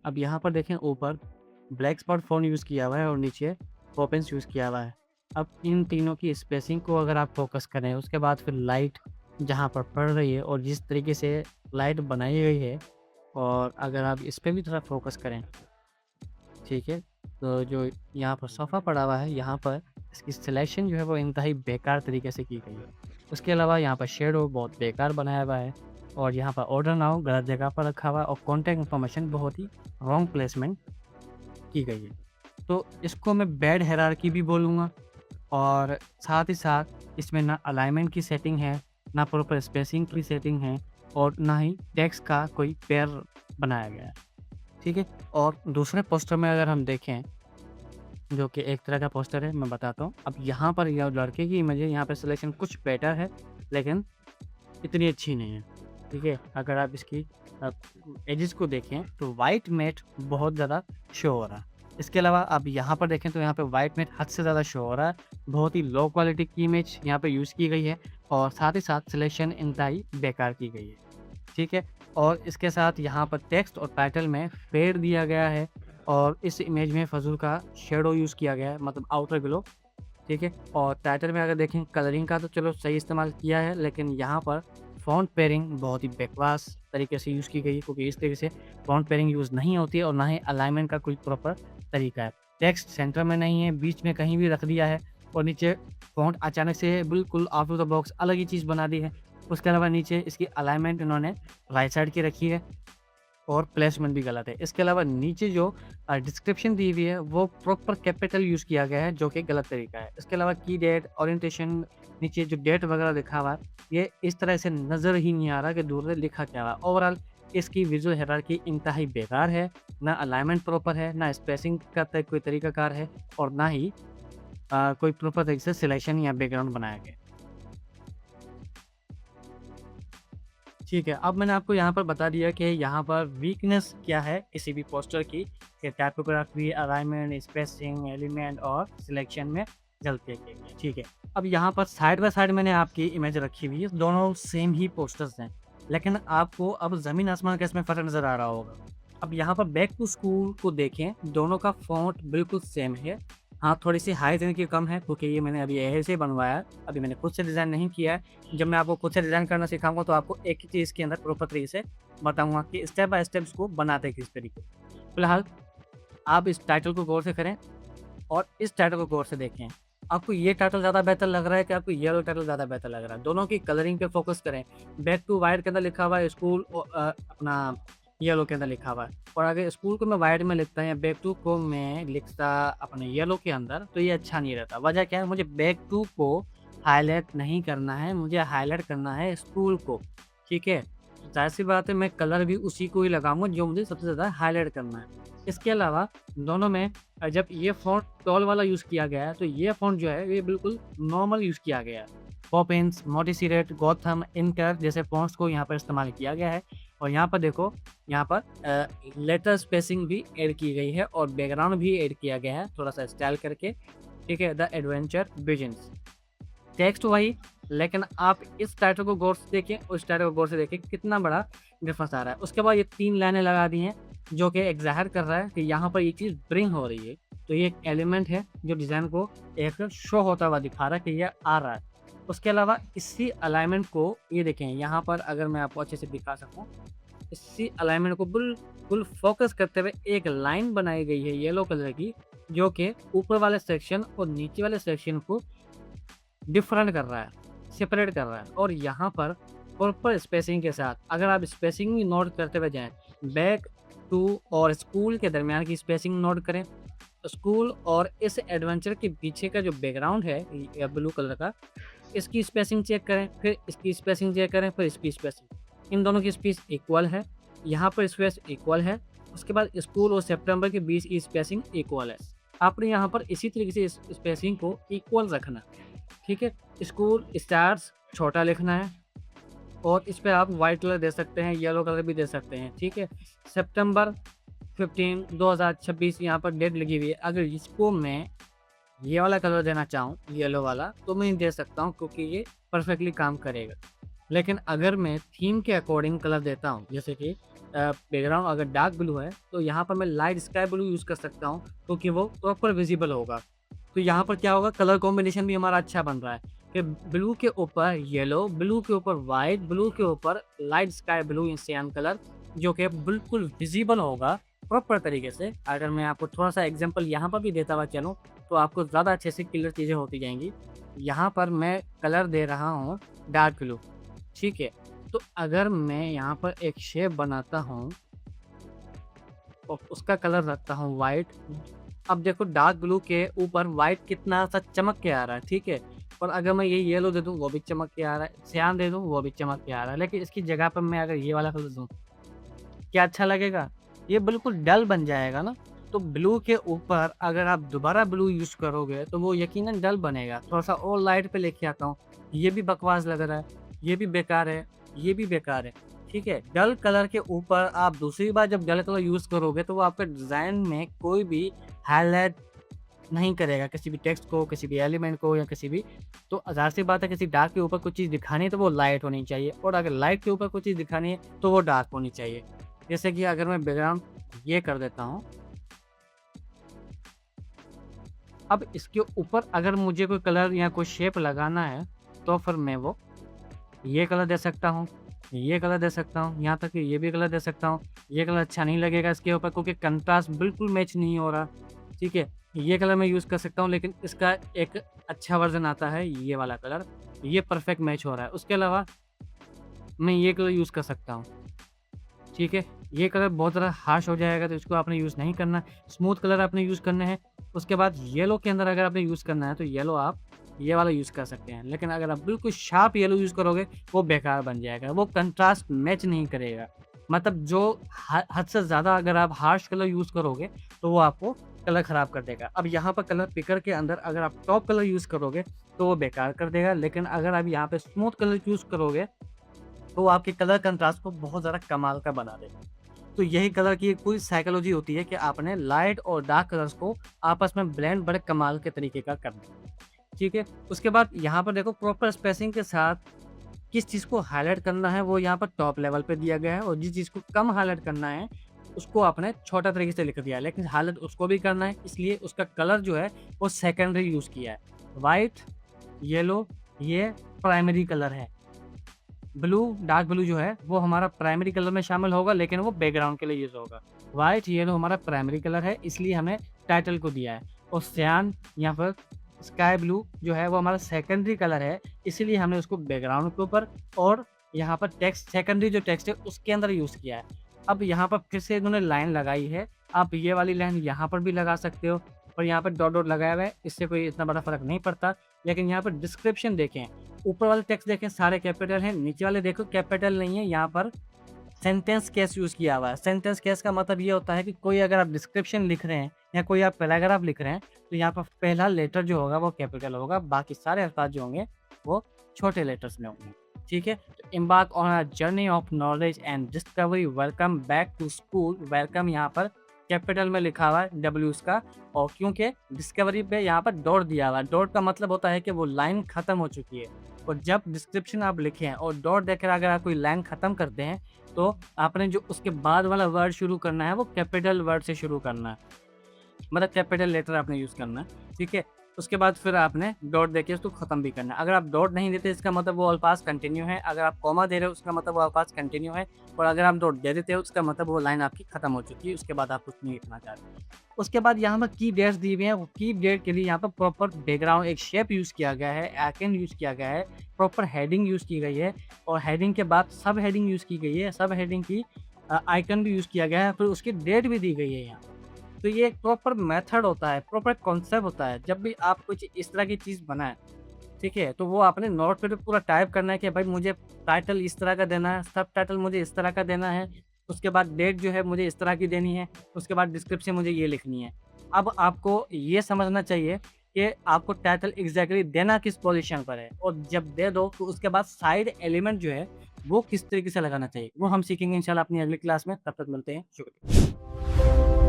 अब यहाँ पर देखें ऊपर ब्लैक स्पॉट फ़ॉन्ट यूज़ किया हुआ है और नीचे पोपेंस यूज़ किया हुआ है। अब इन तीनों की स्पेसिंग को अगर आप फ़ोकस करें, उसके बाद फिर लाइट जहाँ पर पड़ रही है और जिस तरीके से लाइट बनाई गई है, और अगर आप इस पे भी थोड़ा फ़ोकस करें, ठीक है? तो जो यहाँ पर सोफ़ा पड़ा हुआ है, यहाँ पर इसकी सिलेक्शन जो है वो इंतहाई बेकार तरीके से की गई है। उसके अलावा यहाँ पर शेडो बहुत बेकार बनाया हुआ है, और यहाँ पर ऑर्डर नाउ गलत जगह पर रखा हुआ है, और कॉन्टैक्ट इन्फॉर्मेशन बहुत ही रॉन्ग प्लेसमेंट की गई है। तो इसको मैं बैड हायरार्की भी बोलूँगा, और साथ ही साथ इसमें ना अलाइनमेंट की सेटिंग है, ना प्रॉपर स्पेसिंग की सेटिंग है, और ना ही टेक्स्ट का कोई पेयर बनाया गया है। ठीक है? और दूसरे पोस्टर में अगर हम देखें, जो कि एक तरह का पोस्टर है, मैं बताता हूँ। अब यहाँ पर यह लड़के की इमेज है, यहाँ पे सिलेक्शन कुछ बेटर है, लेकिन इतनी अच्छी नहीं है। ठीक है? अगर आप इसकी एजेस को देखें तो व्हाइट मैट बहुत ज़्यादा शो हो रहा है। इसके अलावा आप यहाँ पर देखें तो यहाँ पे व्हाइट मैट हद से ज़्यादा शो हो रहा है। बहुत ही लो क्वालिटी की इमेज यहाँ पे यूज़ की गई है, और साथ ही साथ सिलेक्शन इंतहाई बेकार की गई है। ठीक है? और इसके साथ यहाँ पर टेक्स्ट और टाइटल में फेड दिया गया है, और इस इमेज में फ़ज़ूल का शैडो यूज़ किया गया है, मतलब आउटर ग्लो। ठीक है? और टाइटल में अगर देखें, कलरिंग का तो चलो सही इस्तेमाल किया है, लेकिन यहाँ पर फ़ॉन्ट पेयरिंग बहुत ही बकवास तरीके से यूज़ की गई है, क्योंकि इस तरीके से फ़ॉन्ट पेयरिंग यूज़ नहीं होती है, और ना ही अलाइनमेंट का कोई प्रॉपर तरीका है। टेक्स्ट सेंटर में नहीं है, बीच में कहीं भी रख दिया है, और नीचे फ़ॉन्ट अचानक से बिल्कुल आउट ऑफ द बॉक्स अलग ही चीज़ बना दी है। उसके अलावा नीचे इसकी अलाइनमेंट इन्होंने राइट साइड की रखी है, और प्लेसमेंट भी गलत है। इसके अलावा नीचे जो डिस्क्रिप्शन दी हुई है, वो प्रॉपर कैपिटल यूज़ किया गया है, जो कि गलत तरीका है। इसके अलावा की डेट, ओरिएंटेशन, नीचे जो डेट वगैरह लिखा हुआ है, ये इस तरह से नज़र ही नहीं आ रहा कि दूर से लिखा क्या हुआ है। ओवरऑल इसकी विजुअल हायरार्की इंतहाई बेकार है, ना अलाइनमेंट प्रॉपर है, ना स्पेसिंग का कोई तरीकाकार है, और ना ही कोई प्रॉपर तरीके से सिलेक्शन या बैकग्राउंड बनाया गया है। ठीक है, अब मैंने आपको यहाँ पर बता दिया कि यहाँ पर वीकनेस क्या है किसी भी पोस्टर की, कि टाइपोग्राफी, अलाइनमेंट, स्पेसिंग, एलिमेंट और सिलेक्शन में गलतियाँ की गई हैं। ठीक है, अब यहाँ पर साइड बाय साइड मैंने आपकी इमेज रखी हुई है, दोनों सेम ही पोस्टर्स हैं, लेकिन आपको अब ज़मीन आसमान का इसमें फ़र्क नज़र आ रहा होगा। अब यहाँ पर बैक टू स्कूल को देखें, दोनों का फ़ॉन्ट बिल्कुल सेम है। हाँ, थोड़ी-सी हाइट इनकी कम है, क्योंकि ये मैंने अभी एआई से बनवाया है, अभी मैंने खुद से डिज़ाइन नहीं किया है। जब मैं आपको खुद से डिज़ाइन करना सिखाऊँगा, तो आपको एक ही चीज़ के अंदर प्रॉपर तरीके से बताऊँगा कि स्टेप बाय स्टेप इसको बनाते हैं किस तरीके से। फिलहाल आप इस टाइटल को गौर से करें, और इस टाइटल को गौर से देखें। आपको ये टाइटल ज़्यादा बेहतर लग रहा है, कि आपको ये वाला टाइटल ज़्यादा बेहतर लग रहा है? दोनों की कलरिंग पे फ़ोकस करें। बैक टू व्हाइट के अंदर लिखा हुआ है स्कूल, अपना येलो के अंदर लिखा हुआ है, और अगर स्कूल को मैं व्हाइट में लिखता या बैक टू को मैं लिखता अपने येलो के अंदर, तो ये अच्छा नहीं रहता। वजह क्या है? मुझे बैक टू को हाइलाइट नहीं करना है, मुझे हाइलाइट करना है स्कूल को। ठीक है? ज़ाहिर-सी बात है, मैं कलर भी उसी को ही लगाऊँगा जो मुझे सबसे ज़्यादा हाइलाइट करना है। इसके अलावा दोनों में जब ये फ़ॉन्ट टॉल वाला यूज़ किया गया है, तो ये फ़ॉन्ट जो है ये बिल्कुल नॉर्मल यूज़ किया गया है। पॉपिंस, मोंटेसिरेट, गॉथम, इंटर जैसे फ़ॉन्ट्स को यहाँ पर इस्तेमाल किया गया है, और यहाँ पर देखो, यहाँ पर लेटर स्पेसिंग भी ऐड की गई है, और बैकग्राउंड भी ऐड किया गया है, थोड़ा-सा स्टाइल करके। ठीक है? The adventure begins. टेक्स्ट वही, लेकिन आप इस टाइटल को गौर से देखें, उस टाइटल को गौर से देखें, कितना बड़ा डिफरेंस आ रहा है। उसके बाद ये 3 लाइनें लगा दी हैं, जो कि एक ज़ाहिर कर रहा है कि यहाँ पर ये चीज़ ब्रिंग हो रही है। तो ये एक एलिमेंट है जो डिज़ाइन को एक शो होता हुआ दिखा रहा है कि ये आ रहा है। उसके अलावा इसी अलाइनमेंट को ये देखें, यहाँ पर अगर मैं आपको अच्छे से दिखा सकूँ, इसी अलाइनमेंट को बिल्कुल फ़ोकस करते हुए एक लाइन बनाई गई है येलो कलर की, जो कि ऊपर वाले सेक्शन और नीचे वाले सेक्शन को डिफरेंट कर रहा है, सेपरेट कर रहा है, और यहाँ पर प्रॉपर स्पेसिंग के साथ अगर आप स्पेसिंग भी नोट करते हुए जाएँ, बैक टू और स्कूल के दरमियान की स्पेसिंग नोट करें, स्कूल और इस एडवेंचर के पीछे का जो बैकग्राउंड है ब्लू कलर का, इसकी स्पेसिंग चेक करें, फिर इसकी स्पेसिंग चेक करें, फिर इसकी स्पेसिंग। इन दोनों की स्पेस इक्वल है, यहाँ पर स्पेस इक्वल है, उसके बाद स्कूल और सितंबर के बीच की स्पेसिंग इक्वल है। आपने यहाँ पर इसी तरीके से इस स्पेसिंग को इक्वल रखना है। ठीक है? स्कूल स्टार्स छोटा लिखना है, और इस पे आप व्हाइट कलर दे सकते हैं, येलो कलर भी दे सकते हैं। ठीक है? सितंबर 15 2026 यहाँ पर डेट लगी हुई है। अगर इसको मैं ये वाला कलर देना चाहूँ, येलो वाला, तो मैं दे सकता हूँ, क्योंकि ये परफेक्टली काम करेगा। लेकिन अगर मैं थीम के अकॉर्डिंग कलर देता हूँ, जैसे कि बैकग्राउंड अगर डार्क ब्लू है तो यहाँ पर मैं लाइट स्काई ब्लू यूज़ कर सकता हूँ, क्योंकि वो प्रॉपर विजिबल होगा। तो यहाँ पर क्या होगा, कलर कॉम्बिनेशन भी हमारा अच्छा बन रहा है कि ब्लू के ऊपर येलो, ब्लू के ऊपर वाइट, ब्लू के ऊपर लाइट स्काई ब्लू इन सियान कलर, जो कि बिल्कुल विजिबल होगा प्रॉपर तरीके से। अगर मैं आपको थोड़ा-सा एग्ज़ाम्पल यहाँ पर भी देता हुआ चलूँ, तो आपको ज़्यादा अच्छे से क्लियर चीज़ें होती जाएँगी। यहाँ पर मैं कलर दे रहा हूँ डार्क ब्लू, ठीक है? तो अगर मैं यहाँ पर एक शेप बनाता हूँ और उसका कलर रखता हूँ वाइट, अब देखो डार्क ब्लू के ऊपर वाइट कितना सा चमक के आ रहा है, ठीक है? और अगर मैं ये येलो दे दूँ वो भी चमक के आ रहा है, सियान दे दूँ वो भी चमक के आ रहा है, लेकिन इसकी जगह पर मैं अगर ये वाला कलर दूँ, क्या अच्छा लगेगा? ये बिल्कुल डल बन जाएगा ना। तो ब्लू के ऊपर अगर आप दोबारा ब्लू यूज़ करोगे तो वो यकीनन डल बनेगा। थोड़ा-सा और लाइट पे लेके आता हूँ, ये भी बकवास लग रहा है, ये भी बेकार है, ये भी बेकार है, ठीक है? डल कलर के ऊपर आप दूसरी बार जब डल कलर यूज़ करोगे तो वो आपके डिज़ाइन में कोई भी हाइलाइट नहीं करेगा, किसी भी टेक्स्ट को, किसी भी एलिमेंट को या किसी भी। तो ज़ाहिर-सी बात है, किसी डार्क के ऊपर कुछ चीज़ दिखानी है तो वो लाइट होनी चाहिए, और अगर लाइट के ऊपर कोई चीज़ दिखानी है तो वो डार्क होनी चाहिए। जैसे कि अगर मैं बैकग्राउंड ये कर देता हूँ, अब इसके ऊपर अगर मुझे कोई कलर या कोई शेप लगाना है तो फिर मैं वो ये कलर दे सकता हूँ, ये कलर दे सकता हूँ, यहाँ तक कि ये भी कलर दे सकता हूँ। ये कलर अच्छा नहीं लगेगा इसके ऊपर, क्योंकि कंट्रास्ट बिल्कुल मैच नहीं हो रहा, ठीक है? ये कलर मैं यूज़ कर सकता हूँ, लेकिन इसका एक अच्छा वर्ज़न आता है ये वाला कलर, ये परफेक्ट मैच हो रहा है। उसके अलावा मैं ये कलर यूज़ कर सकता हूँ, ठीक है? ये कलर बहुत ज़्यादा हार्श हो जाएगा तो इसको आपने यूज़ नहीं करना है, स्मूथ कलर आपने यूज़ करने हैं। उसके बाद येलो के अंदर अगर आपने यूज़ करना है तो येलो आप ये वाला यूज़ कर सकते हैं। लेकिन अगर आप बिल्कुल शार्प येलो यूज़ करोगे वो बेकार बन जाएगा, वो कंट्रास्ट मैच नहीं करेगा। मतलब जो हद से ज़्यादा अगर आप हार्श कलर यूज़ करोगे तो वो आपको कलर ख़राब कर देगा। अब यहाँ पर कलर पिकर के अंदर अगर आप टॉप कलर यूज़ करोगे तो वो बेकार कर देगा, लेकिन अगर आप यहाँ पे स्मूथ कलर यूज़ करोगे तो वो आपके कलर कंट्रास्ट को बहुत ज़्यादा कमाल का बना देगा। तो यही कलर की एक पूरी साइकोलॉजी होती है कि आपने लाइट और डार्क कलर्स को आपस में ब्लेंड बड़े कमाल के तरीके का करना है, ठीक है? उसके बाद यहाँ पर देखो प्रॉपर स्पेसिंग के साथ किस चीज़ को हाइलाइट करना है वो यहाँ पर टॉप लेवल पे दिया गया है, और जिस चीज़ को कम हाइलाइट करना है उसको आपने छोटा तरीके से लिख दिया है, लेकिन हाइलाइट उसको भी करना है, इसलिए उसका कलर जो है वो सेकेंडरी यूज़ किया है। वाइट, येलो ये प्राइमरी कलर है। ब्लू, डार्क ब्लू जो है वो हमारा प्राइमरी कलर में शामिल होगा, लेकिन वो बैकग्राउंड के लिए यूज़ होगा। व्हाइट येलो हमारा प्राइमरी कलर है, इसलिए हमने टाइटल को दिया है, और सियान या फिर स्काई ब्लू जो है वो हमारा सेकेंडरी कलर है, इसीलिए हमने उसको बैकग्राउंड के ऊपर और यहाँ पर टेक्स्ट सेकेंडरी जो टेक्स्ट है उसके अंदर यूज़ किया है। अब यहाँ पर फिर से इन्होंने लाइन लगाई है, आप ये वाली लाइन यहाँ पर भी लगा सकते हो, और यहाँ पर डॉट डॉट लगाया हुआ है, इससे कोई इतना बड़ा फ़र्क नहीं पड़ता। लेकिन यहाँ पर डिस्क्रिप्शन देखें, ऊपर वाले टेक्स्ट देखें सारे कैपिटल हैं, नीचे वाले देखो कैपिटल नहीं है, यहाँ पर सेंटेंस केस यूज़ किया हुआ है। सेंटेंस केस का मतलब ये होता है कि कोई अगर आप डिस्क्रिप्शन लिख रहे हैं या कोई आप पैराग्राफ लिख रहे हैं, तो यहाँ पर पहला लेटर जो होगा वो कैपिटल होगा, बाकी सारे अल्फाज जो होंगे वो छोटे लेटर्स में होंगे, ठीक है? तो embark on a journey of knowledge and discovery, welcome back to school. Welcome यहाँ पर कैपिटल में लिखा हुआ है डब्ल्यूज़ का, और क्योंकि डिस्कवरी पे यहाँ पर डॉट दिया हुआ है, डॉट का मतलब होता है कि वो लाइन ख़त्म हो चुकी है। और जब डिस्क्रिप्शन आप लिखें और डॉट देकर अगर आप कोई लाइन ख़त्म करते हैं, तो आपने जो उसके बाद वाला वर्ड शुरू करना है वो कैपिटल वर्ड से शुरू करना है, मतलब कैपिटल लेटर आपने यूज़ करना है, ठीक है? उसके बाद फिर आपने डॉट देके उसको ख़त्म भी करना है। अगर आप डॉट नहीं देते इसका मतलब वो अल्फाज कंटिन्यू है, अगर आप कॉमा दे रहे हो उसका मतलब वो अल्फाज कंटिन्यू है, और अगर आप डॉट दे देते हो उसका मतलब वो लाइन आपकी ख़त्म हो चुकी है, उसके बाद आप कुछ नहीं लिखना चाहते। उसके बाद यहाँ पर की डेट्स दी हुई हैं, वो की डेट के लिए यहाँ पर प्रॉपर बैकग्राउंड एक शेप यूज़ किया गया है, आइकन यूज़ किया गया है, प्रॉपर हेडिंग यूज़ की गई है, और हेडिंग के बाद सब हेडिंग यूज़ की गई है, सब हेडिंग की आइकन भी यूज़ किया गया है, फिर उसकी डेट भी दी गई है यहाँ। तो ये एक प्रॉपर मेथड होता है, प्रॉपर कॉन्सेप्ट होता है। जब भी आप कुछ इस तरह की चीज़ बनाएँ, ठीक है? तो वो आपने नोटपैड पे पूरा टाइप करना है कि भाई मुझे टाइटल इस तरह का देना है, सबटाइटल मुझे इस तरह का देना है, उसके बाद डेट जो है मुझे इस तरह की देनी है, उसके बाद डिस्क्रिप्शन मुझे ये लिखनी है। अब आपको ये समझना चाहिए कि आपको टाइटल एग्ज़ैक्टली देना किस पोज़ीशन पर है, और जब दे दो तो उसके बाद साइड एलिमेंट जो है वो किस तरीके से लगाना चाहिए, वो हम सीखेंगे इंशाल्लाह अपनी अगली क्लास में। तब तक मिलते हैं। शुक्रिया।